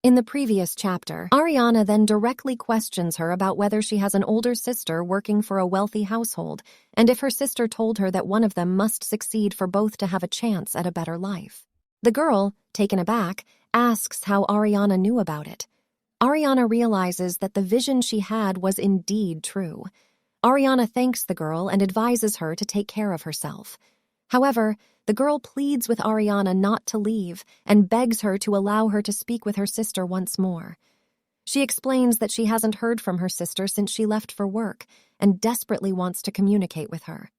In the previous chapter, Ariana then directly questions her about whether she has an older sister working for a wealthy household, and if her sister told her that one of them must succeed for both to have a chance at a better life. The girl, taken aback, asks how Ariana knew about it. Ariana realizes that the vision she had was indeed true. Ariana thanks the girl and advises her to take care of herself. However, the girl pleads with Ariana not to leave and begs her to allow her to speak with her sister once more. She explains that she hasn't heard from her sister since she left for work and desperately wants to communicate with her.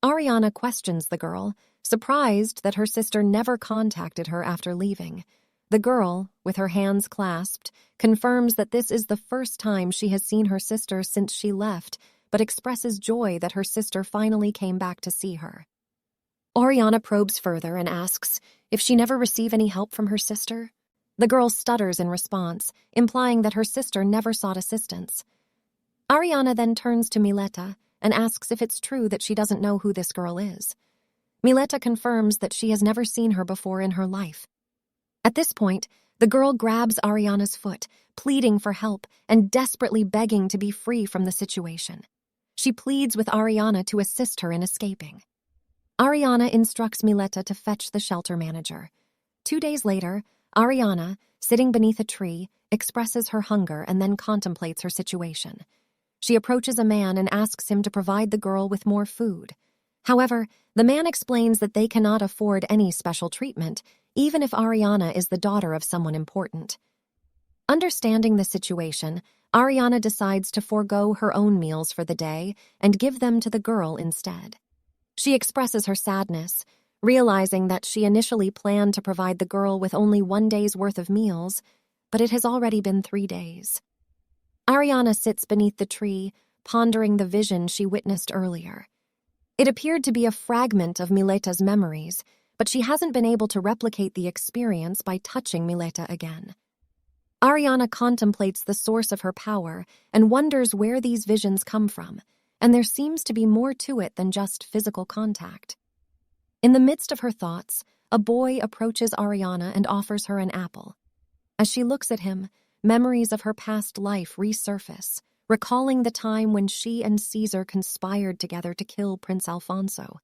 Ariana questions the girl, surprised that her sister never contacted her after leaving. The girl, with her hands clasped, confirms that this is the first time she has seen her sister since she left, but expresses joy that her sister finally came back to see her. Ariana probes further and asks if she never received any help from her sister. The girl stutters in response, implying that her sister never sought assistance. Ariana then turns to Mileta and asks if it's true that she doesn't know who this girl is. Mileta confirms that she has never seen her before in her life. At this point, the girl grabs Ariana's foot, pleading for help and desperately begging to be free from the situation. She pleads with Ariana to assist her in escaping. Ariana instructs Mileta to fetch the shelter manager. 2 days later, Ariana, sitting beneath a tree, expresses her hunger and then contemplates her situation. She approaches a man and asks him to provide the girl with more food. However, the man explains that they cannot afford any special treatment, even if Ariana is the daughter of someone important. Understanding the situation, Ariana decides to forego her own meals for the day and give them to the girl instead. She expresses her sadness, realizing that she initially planned to provide the girl with only 1 day's worth of meals, but it has already been 3 days. Ariana sits beneath the tree, pondering the vision she witnessed earlier. It appeared to be a fragment of Mileta's memories, but she hasn't been able to replicate the experience by touching Mileta again. Ariana contemplates the source of her power and wonders where these visions come from, and there seems to be more to it than just physical contact. In the midst of her thoughts, a boy approaches Ariana and offers her an apple. As she looks at him, memories of her past life resurface, recalling the time when she and Caesar conspired together to kill Prince Alfonso.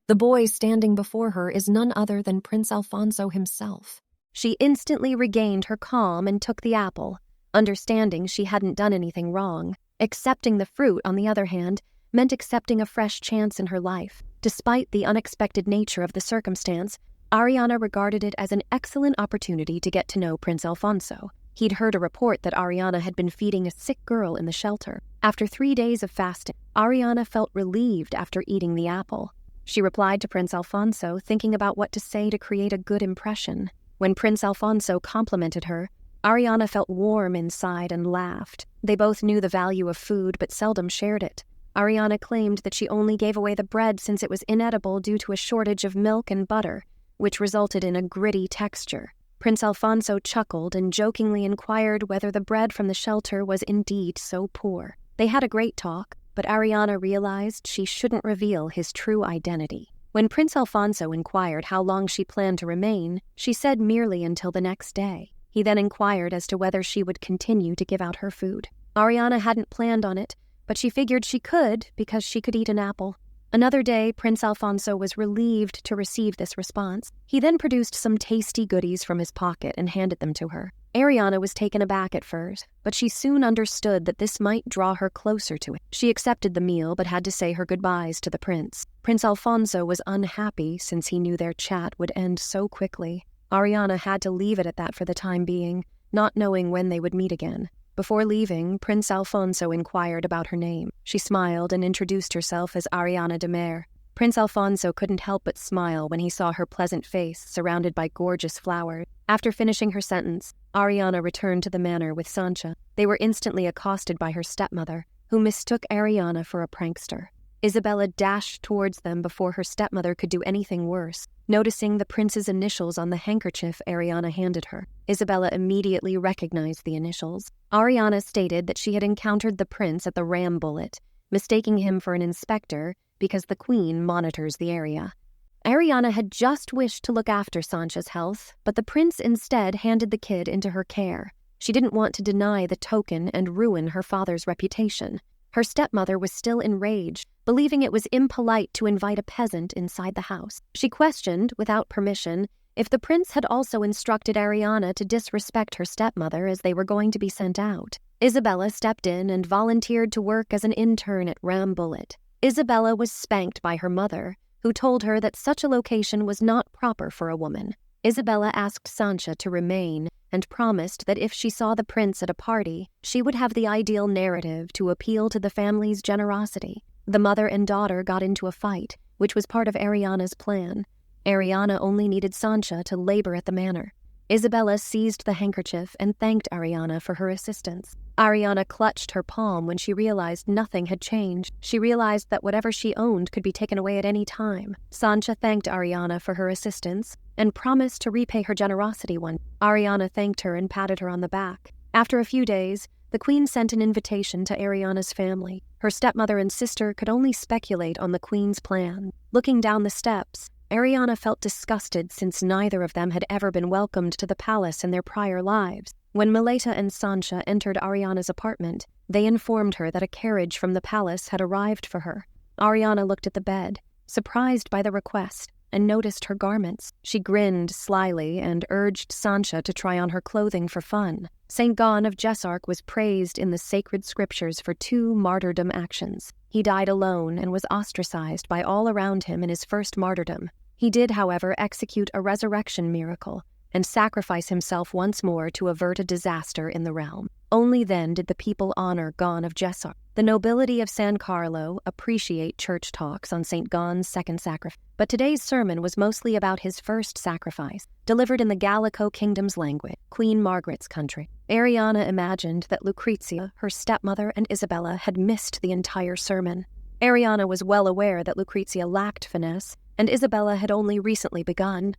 The boy standing before her is none other than Prince Alfonso himself. She instantly regained her calm and took the apple, understanding she hadn't done anything wrong. Accepting the fruit, on the other hand, meant accepting a fresh chance in her life. Despite the unexpected nature of the circumstance, Ariana regarded it as an excellent opportunity to get to know Prince Alfonso. He'd heard a report that Ariana had been feeding a sick girl in the shelter. After 3 days of fasting, Ariana felt relieved after eating the apple. She replied to Prince Alfonso, thinking about what to say to create a good impression. When Prince Alfonso complimented her, Ariana felt warm inside and laughed. They both knew the value of food but seldom shared it. Ariana claimed that she only gave away the bread since it was inedible due to a shortage of milk and butter, which resulted in a gritty texture. Prince Alfonso chuckled and jokingly inquired whether the bread from the shelter was indeed so poor. They had a great talk, but Ariana realized she shouldn't reveal his true identity. When Prince Alfonso inquired how long she planned to remain, she said merely until the next day. He then inquired as to whether she would continue to give out her food. Ariana hadn't planned on it, but she figured she could because she could eat an apple. Another day, Prince Alfonso was relieved to receive this response. He then produced some tasty goodies from his pocket and handed them to her. Ariana was taken aback at first, but she soon understood that this might draw her closer to it. She accepted the meal but had to say her goodbyes to the prince. Prince Alfonso was unhappy since he knew their chat would end so quickly. Ariana had to leave it at that for the time being, not knowing when they would meet again. Before leaving, Prince Alfonso inquired about her name. She smiled and introduced herself as Ariana de Mer. Prince Alfonso couldn't help but smile when he saw her pleasant face surrounded by gorgeous flowers. After finishing her sentence, Ariana returned to the manor with Sancha. They were instantly accosted by her stepmother, who mistook Ariana for a prankster. Isabella dashed towards them before her stepmother could do anything worse, noticing the prince's initials on the handkerchief Ariana handed her. Isabella immediately recognized the initials. Ariana stated that she had encountered the prince at the Ram Bullet, mistaking him for an inspector because the queen monitors the area. Ariana had just wished to look after Sancha's health, but the prince instead handed the kid into her care. She didn't want to deny the token and ruin her father's reputation. Her stepmother was still enraged, believing it was impolite to invite a peasant inside the house. She questioned, without permission, if the prince had also instructed Ariana to disrespect her stepmother as they were going to be sent out. Isabella stepped in and volunteered to work as an intern at Rambullet. Isabella was spanked by her mother, who told her that such a location was not proper for a woman. Isabella asked Sancha to remain and promised that if she saw the prince at a party, she would have the ideal narrative to appeal to the family's generosity. The mother and daughter got into a fight, which was part of Ariana's plan. Ariana only needed Sancha to labor at the manor. Isabella seized the handkerchief and thanked Ariana for her assistance. Ariana clutched her palm when she realized nothing had changed. She realized that whatever she owned could be taken away at any time. Sancha thanked Ariana for her assistance and promised to repay her generosity one. Ariana thanked her and patted her on the back. After a few days, the queen sent an invitation to Ariana's family. Her stepmother and sister could only speculate on the queen's plan. Looking down the steps, Ariana felt disgusted since neither of them had ever been welcomed to the palace in their prior lives. When Mileta and Sancha entered Ariana's apartment, they informed her that a carriage from the palace had arrived for her. Ariana looked at the bed, surprised by the request, and noticed her garments. She grinned slyly and urged Sancha to try on her clothing for fun. St. Gon of Jessark was praised in the sacred scriptures for 2 martyrdom actions. He died alone and was ostracized by all around him in his first martyrdom. He did, however, execute a resurrection miracle and sacrifice himself once more to avert a disaster in the realm. Only then did the people honor Gon of Jessark. The nobility of San Carlo appreciate church talks on St. Gon's second sacrifice, but today's sermon was mostly about his first sacrifice, delivered in the Gallico kingdom's language, Queen Margaret's country. Ariana imagined that Lucrezia, her stepmother, and Isabella had missed the entire sermon. Ariana was well aware that Lucrezia lacked finesse, and Isabella had only recently begun.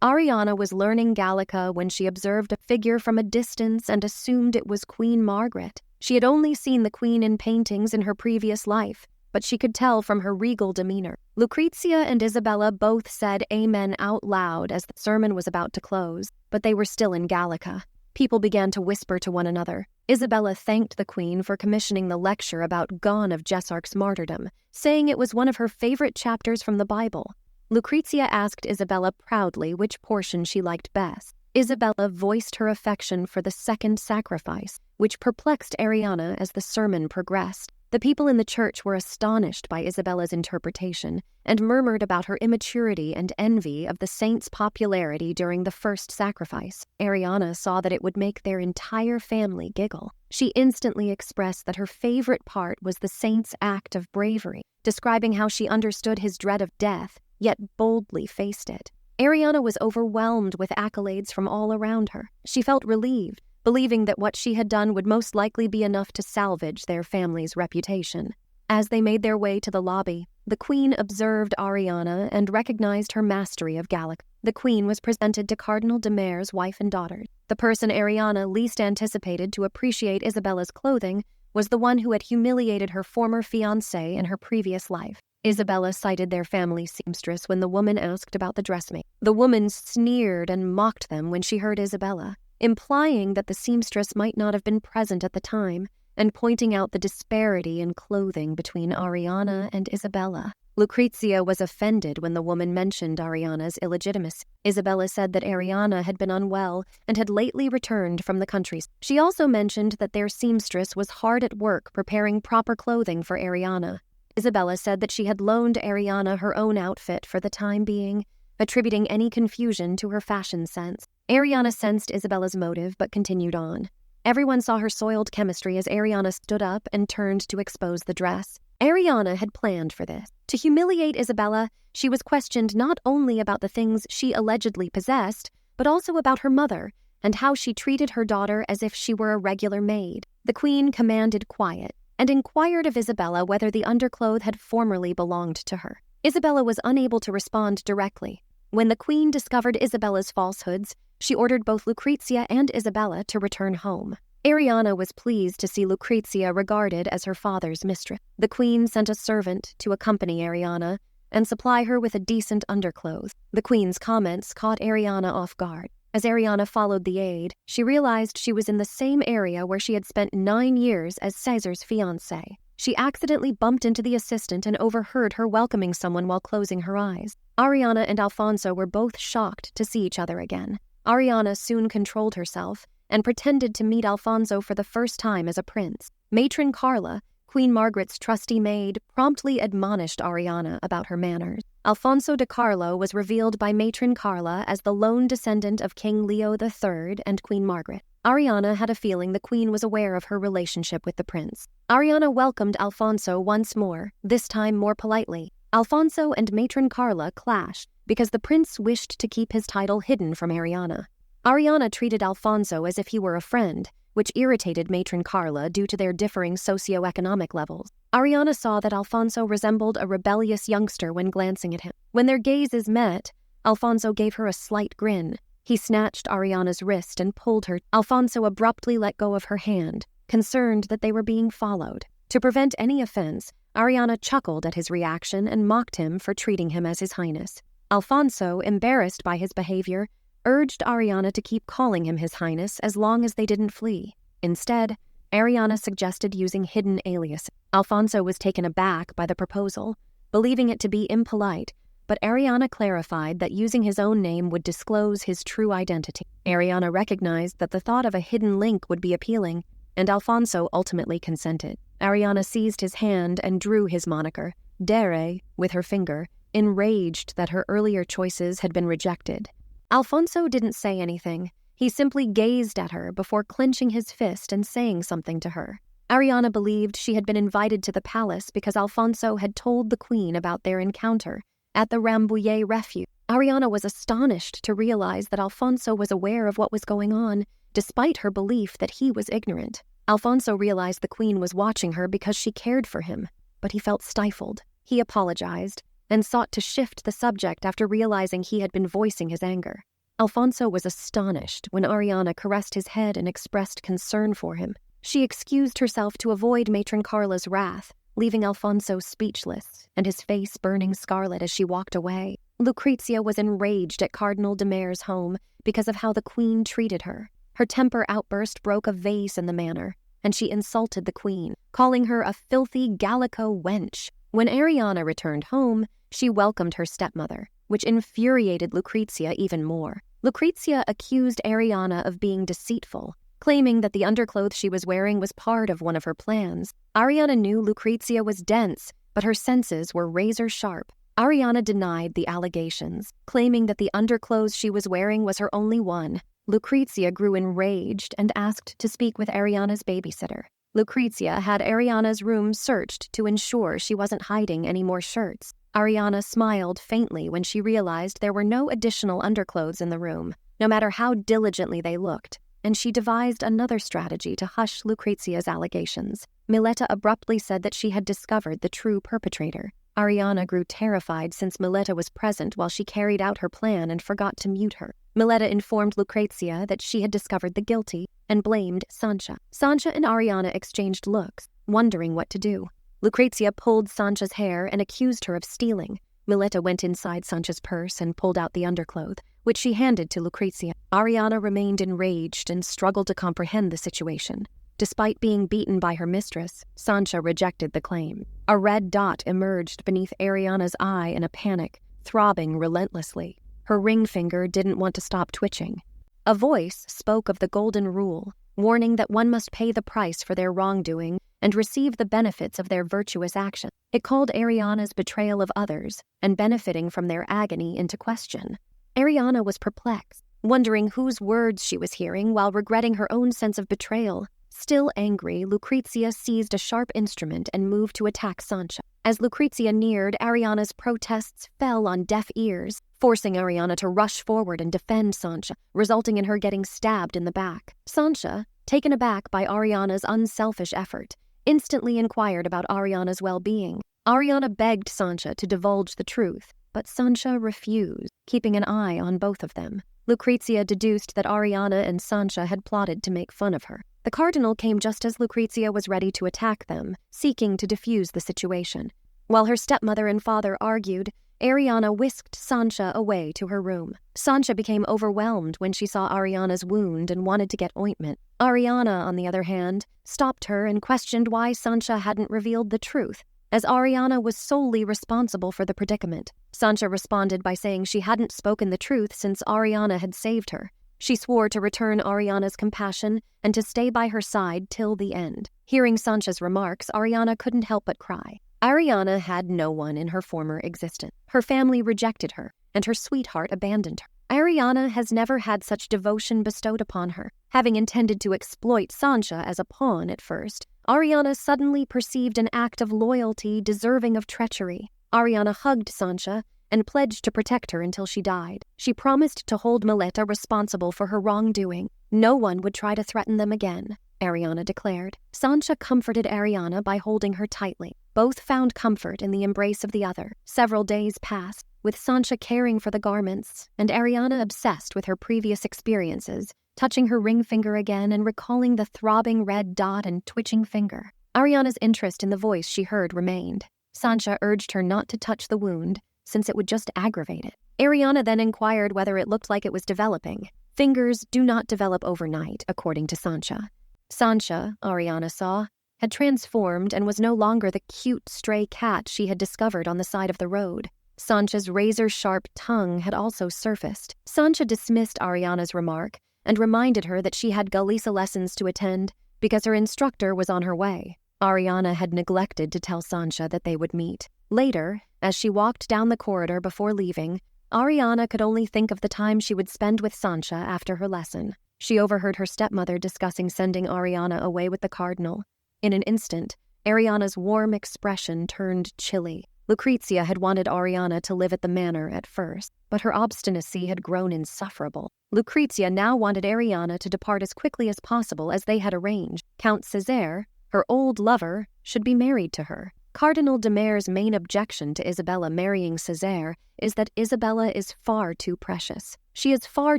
Ariana was learning Gallica when she observed a figure from a distance and assumed it was Queen Margaret. She had only seen the queen in paintings in her previous life, but she could tell from her regal demeanor. Lucrezia and Isabella both said amen out loud as the sermon was about to close, but they were still in Gallica. People began to whisper to one another. Isabella thanked the queen for commissioning the lecture about Gon of Jessark's martyrdom, saying it was one of her favorite chapters from the Bible. Lucrezia asked Isabella proudly which portion she liked best. Isabella voiced her affection for the second sacrifice, which perplexed Ariana as the sermon progressed. The people in the church were astonished by Isabella's interpretation and murmured about her immaturity and envy of the saint's popularity during the first sacrifice. Ariana saw that it would make their entire family giggle. She instantly expressed that her favorite part was the saint's act of bravery, describing how she understood his dread of death, yet boldly faced it. Ariana was overwhelmed with accolades from all around her. She felt relieved, believing that what she had done would most likely be enough to salvage their family's reputation. As they made their way to the lobby, the queen observed Ariana and recognized her mastery of Gallic. The queen was presented to Cardinal de Mere's wife and daughters. The person Ariana least anticipated to appreciate Isabella's clothing was the one who had humiliated her former fiancé in her previous life. Isabella cited their family seamstress when the woman asked about the dressmaker. The woman sneered and mocked them when she heard Isabella, implying that the seamstress might not have been present at the time, and pointing out the disparity in clothing between Ariana and Isabella. Lucrezia was offended when the woman mentioned Ariana's illegitimacy. Isabella said that Ariana had been unwell and had lately returned from the country. She also mentioned that their seamstress was hard at work preparing proper clothing for Ariana. Isabella said that she had loaned Ariana her own outfit for the time being, attributing any confusion to her fashion sense. Ariana sensed Isabella's motive but continued on. Everyone saw her soiled chemistry as Ariana stood up and turned to expose the dress. Ariana had planned for this. To humiliate Isabella, she was questioned not only about the things she allegedly possessed, but also about her mother and how she treated her daughter as if she were a regular maid. The queen commanded quiet and inquired of Isabella whether the undercloth had formerly belonged to her. Isabella was unable to respond directly. When the queen discovered Isabella's falsehoods, she ordered both Lucrezia and Isabella to return home. Ariana was pleased to see Lucrezia regarded as her father's mistress. The queen sent a servant to accompany Ariana and supply her with a decent underclothes. The queen's comments caught Ariana off guard. As Ariana followed the aide, she realized she was in the same area where she had spent 9 years as Caesar's fiancé. She accidentally bumped into the assistant and overheard her welcoming someone while closing her eyes. Ariana and Alfonso were both shocked to see each other again. Ariana soon controlled herself and pretended to meet Alfonso for the first time as a prince. Matron Carla, Queen Margaret's trusty maid, promptly admonished Ariana about her manners. Alfonso de Carlo was revealed by Matron Carla as the lone descendant of King Leo III and Queen Margaret. Ariana had a feeling the queen was aware of her relationship with the prince. Ariana welcomed Alfonso once more, this time more politely. Alfonso and Matron Carla clashed because the prince wished to keep his title hidden from Ariana. Ariana treated Alfonso as if he were a friend, which irritated Matron Carla due to their differing socioeconomic levels. Ariana saw that Alfonso resembled a rebellious youngster when glancing at him. When their gazes met, Alfonso gave her a slight grin. He snatched Ariana's wrist and pulled her. Alfonso abruptly let go of her hand, concerned that they were being followed. To prevent any offense, Ariana chuckled at his reaction and mocked him for treating him as His Highness. Alfonso, embarrassed by his behavior, urged Ariana to keep calling him His Highness as long as they didn't flee. Instead, Ariana suggested using hidden aliases. Alfonso was taken aback by the proposal, believing it to be impolite, but Ariana clarified that using his own name would disclose his true identity. Ariana recognized that the thought of a hidden link would be appealing, and Alfonso ultimately consented. Ariana seized his hand and drew his moniker, Dere, with her finger, enraged that her earlier choices had been rejected. Alfonso didn't say anything. He simply gazed at her before clenching his fist and saying something to her. Ariana believed she had been invited to the palace because Alfonso had told the queen about their encounter at the Rambouillet refuge. Ariana was astonished to realize that Alfonso was aware of what was going on, despite her belief that he was ignorant. Alfonso realized the queen was watching her because she cared for him, but he felt stifled. He apologized and sought to shift the subject after realizing he had been voicing his anger. Alfonso was astonished when Ariana caressed his head and expressed concern for him. She excused herself to avoid Matron Carla's wrath, leaving Alfonso speechless and his face burning scarlet as she walked away. Lucrezia was enraged at Cardinal de Mere's home because of how the queen treated her. Her temper outburst broke a vase in the manor, and she insulted the queen, calling her a filthy Gallico wench. When Ariana returned home, she welcomed her stepmother, which infuriated Lucrezia even more. Lucrezia accused Ariana of being deceitful, claiming that the underclothes she was wearing was part of one of her plans. Ariana knew Lucrezia was dense, but her senses were razor sharp. Ariana denied the allegations, claiming that the underclothes she was wearing was her only one. Lucrezia grew enraged and asked to speak with Ariana's babysitter. Lucrezia had Ariana's room searched to ensure she wasn't hiding any more shirts. Ariana smiled faintly when she realized there were no additional underclothes in the room, no matter how diligently they looked, and she devised another strategy to hush Lucrezia's allegations. Mileta abruptly said that she had discovered the true perpetrator. Ariana grew terrified since Mileta was present while she carried out her plan and forgot to mute her. Mileta informed Lucrezia that she had discovered the guilty and blamed Sancha. Sancha and Ariana exchanged looks, wondering what to do. Lucrezia pulled Sancha's hair and accused her of stealing. Mileta went inside Sancha's purse and pulled out the undercloth, which she handed to Lucrezia. Ariana remained enraged and struggled to comprehend the situation. Despite being beaten by her mistress, Sancha rejected the claim. A red dot emerged beneath Ariana's eye in a panic, throbbing relentlessly. Her ring finger didn't want to stop twitching. A voice spoke of the golden rule, warning that one must pay the price for their wrongdoing and receive the benefits of their virtuous action. It called Ariana's betrayal of others and benefiting from their agony into question. Ariana was perplexed, wondering whose words she was hearing while regretting her own sense of betrayal. Still angry, Lucrezia seized a sharp instrument and moved to attack Sancha. As Lucrezia neared, Ariana's protests fell on deaf ears, forcing Ariana to rush forward and defend Sancha, resulting in her getting stabbed in the back. Sancha, taken aback by Ariana's unselfish effort, instantly inquired about Ariana's well-being. Ariana begged Sancha to divulge the truth, but Sancha refused, keeping an eye on both of them. Lucrezia deduced that Ariana and Sancha had plotted to make fun of her. The cardinal came just as Lucrezia was ready to attack them, seeking to defuse the situation. While her stepmother and father argued, Ariana whisked Sancha away to her room. Sancha became overwhelmed when she saw Ariana's wound and wanted to get ointment. Ariana, on the other hand, stopped her and questioned why Sancha hadn't revealed the truth, as Ariana was solely responsible for the predicament. Sancha responded by saying she hadn't spoken the truth since Ariana had saved her. She swore to return Ariana's compassion and to stay by her side till the end. Hearing Sancha's remarks, Ariana couldn't help but cry. Ariana had no one in her former existence. Her family rejected her, and her sweetheart abandoned her. Ariana has never had such devotion bestowed upon her. Having intended to exploit Sancha as a pawn at first, Ariana suddenly perceived an act of loyalty deserving of treachery. Ariana hugged Sancha and pledged to protect her until she died. She promised to hold Mileta responsible for her wrongdoing. No one would try to threaten them again, Ariana declared. Sancha comforted Ariana by holding her tightly. Both found comfort in the embrace of the other. Several days passed, with Sancha caring for the garments, and Ariana obsessed with her previous experiences, touching her ring finger again and recalling the throbbing red dot and twitching finger. Ariana's interest in the voice she heard remained. Sancha urged her not to touch the wound, since it would just aggravate it. Ariana then inquired whether it looked like it was developing. Fingers do not develop overnight, according to Sancha. Sancha, Ariana saw, had transformed and was no longer the cute stray cat she had discovered on the side of the road. Sancha's razor-sharp tongue had also surfaced. Sancha dismissed Ariana's remark and reminded her that she had Galisa lessons to attend because her instructor was on her way. Ariana had neglected to tell Sancha that they would meet. Later, as she walked down the corridor before leaving, Ariana could only think of the time she would spend with Sancha after her lesson. She overheard her stepmother discussing sending Ariana away with the cardinal. In an instant, Ariana's warm expression turned chilly. Lucrezia had wanted Ariana to live at the manor at first, but her obstinacy had grown insufferable. Lucrezia now wanted Ariana to depart as quickly as possible as they had arranged. Count Césaire, her old lover, should be married to her. Cardinal de Mere's main objection to Isabella marrying Césaire is that Isabella is far too precious. She is far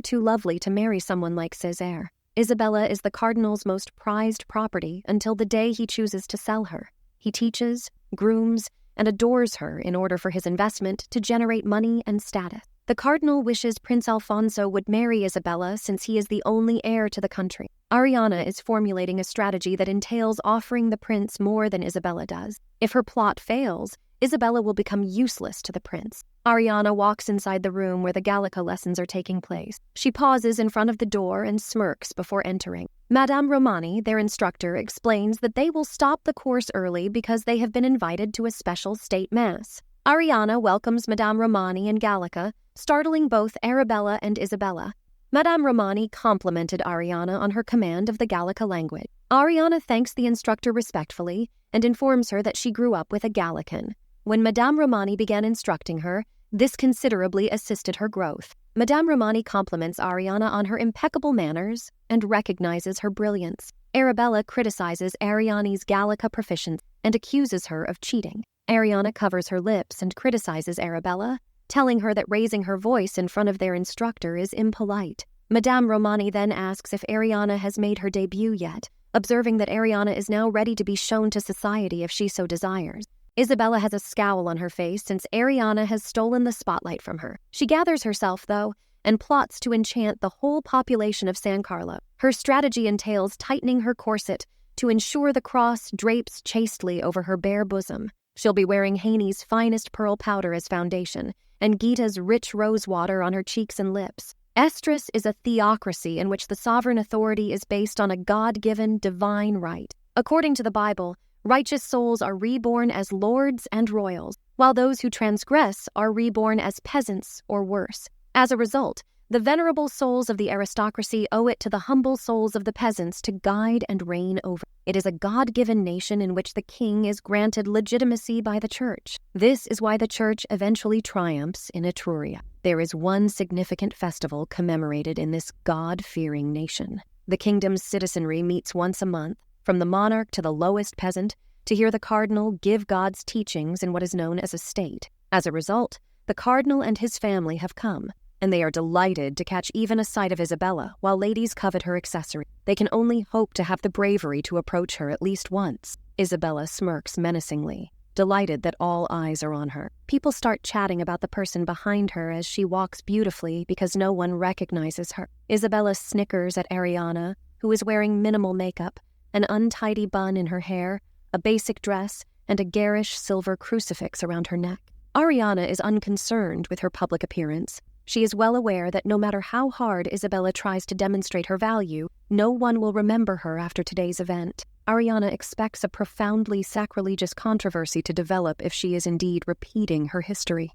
too lovely to marry someone like Césaire. Isabella is the cardinal's most prized property until the day he chooses to sell her. He teaches, grooms, and adores her in order for his investment to generate money and status. The cardinal wishes Prince Alfonso would marry Isabella since he is the only heir to the country. Ariana is formulating a strategy that entails offering the prince more than Isabella does. If her plot fails, Isabella will become useless to the prince. Ariana walks inside the room where the Gallica lessons are taking place. She pauses in front of the door and smirks before entering. Madame Romani, their instructor, explains that they will stop the course early because they have been invited to a special state mass. Ariana welcomes Madame Romani and Gallica, startling both Arabella and Isabella. Madame Romani complimented Ariana on her command of the Gallica language. Ariana thanks the instructor respectfully and informs her that she grew up with a Gallican. When Madame Romani began instructing her, this considerably assisted her growth. Madame Romani compliments Ariana on her impeccable manners and recognizes her brilliance. Arabella criticizes Ariani's Gallica proficiency and accuses her of cheating. Ariana covers her lips and criticizes Arabella, telling her that raising her voice in front of their instructor is impolite. Madame Romani then asks if Ariana has made her debut yet, observing that Ariana is now ready to be shown to society if she so desires. Isabella has a scowl on her face since Ariana has stolen the spotlight from her. She gathers herself, though, and plots to enchant the whole population of San Carlo. Her strategy entails tightening her corset to ensure the cross drapes chastely over her bare bosom. She'll be wearing Haney's finest pearl powder as foundation, and Gita's rich rose water on her cheeks and lips. Estrus is a theocracy in which the sovereign authority is based on a God-given divine right. According to the Bible, righteous souls are reborn as lords and royals, while those who transgress are reborn as peasants or worse. As a result, the venerable souls of the aristocracy owe it to the humble souls of the peasants to guide and reign over. It is a God-given nation in which the king is granted legitimacy by the church. This is why the church eventually triumphs in Etruria. There is one significant festival commemorated in this God-fearing nation. The kingdom's citizenry meets once a month, from the monarch to the lowest peasant, to hear the cardinal give God's teachings in what is known as a state. As a result, the cardinal and his family have come, and they are delighted to catch even a sight of Isabella, while ladies covet her accessory. They can only hope to have the bravery to approach her at least once. Isabella smirks menacingly. delighted that all eyes are on her. People start chatting about the person behind her as she walks beautifully because no one recognizes her. Isabella snickers at Ariana, who is wearing minimal makeup, an untidy bun in her hair, a basic dress, and a garish silver crucifix around her neck. Ariana is unconcerned with her public appearance. She is well aware that no matter how hard Isabella tries to demonstrate her value, no one will remember her after today's event. Ariana expects a profoundly sacrilegious controversy to develop if she is indeed repeating her history.